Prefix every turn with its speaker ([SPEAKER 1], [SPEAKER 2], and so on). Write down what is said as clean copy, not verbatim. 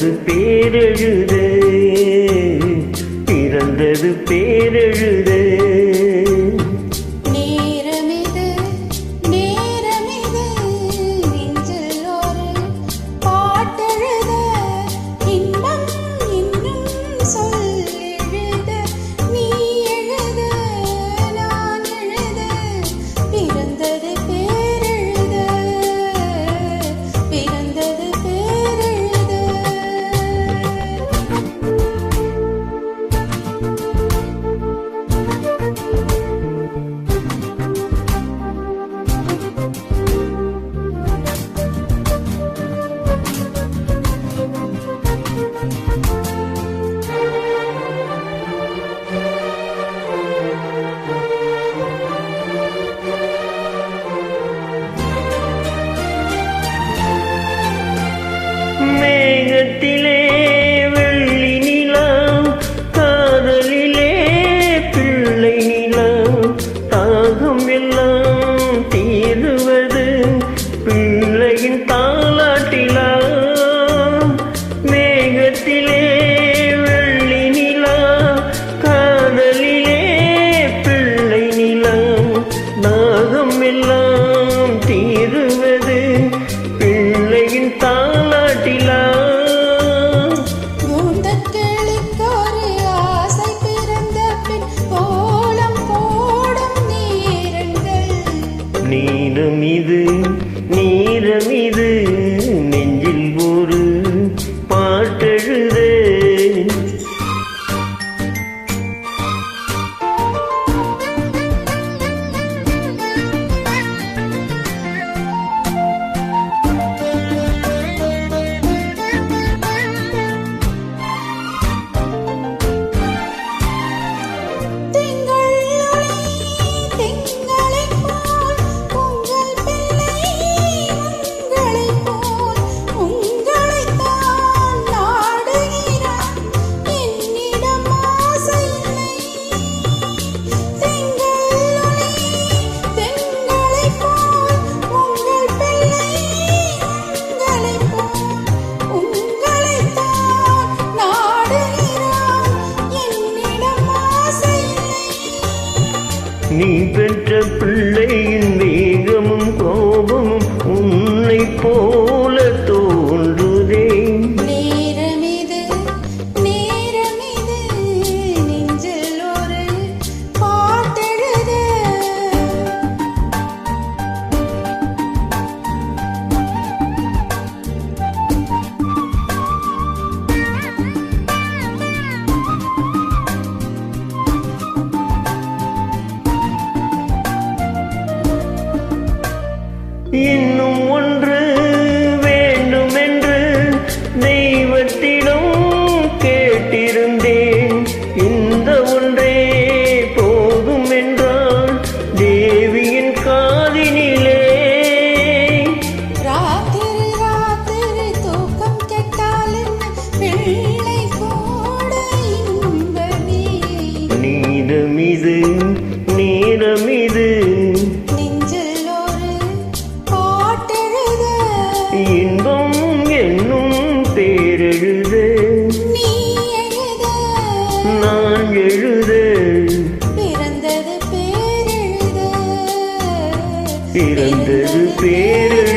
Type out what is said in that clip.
[SPEAKER 1] பிறந்தது பேரெழுத, பிறந்தது பேரெழுத. மேகத்திலே வெள்ளி நிலா, காதலிலே பிள்ளை நிலா, தாகம் எல்லாம் தீருவது பிள்ளையின் தாலாட்டிலா. மேகத்திலே வெள்ளி நிலா, காதலிலே பிள்ளை நிலா, தாகம் எல்லாம் தீருவது பிள்ளையின் தாலாட்டிலா. நீரமிது நீரமிது நெஞ்சில் ஒரு பாட்டெழுத. நீ பெற்ற பிள்ளையின் வேகமும் கோபமும் உன்னை போல தோன்றுதே.
[SPEAKER 2] நேரமிது நேரமிது நெஞ்சில் ஒரு பாட்டெழுத.
[SPEAKER 1] இன்னும் ஒன்று வேண்டுமென்று தெய்வத்திடம் கேட்டிருந்தேன். இந்த ஒன்றே போதும் என்றால் தேவியின் காதினிலே.
[SPEAKER 2] ராத்திரி ராத்திரி தூக்கம் கெட்டால் பிள்ளை கூட இன்பமே.
[SPEAKER 1] நீரமிது நீரமிது இன்பம் என்னும் பேரெழுத.
[SPEAKER 2] நீ எழுத
[SPEAKER 1] நான் எழுத,
[SPEAKER 2] பிறந்தது பேரெழுத.
[SPEAKER 1] பிறந்தது பேரெழுத.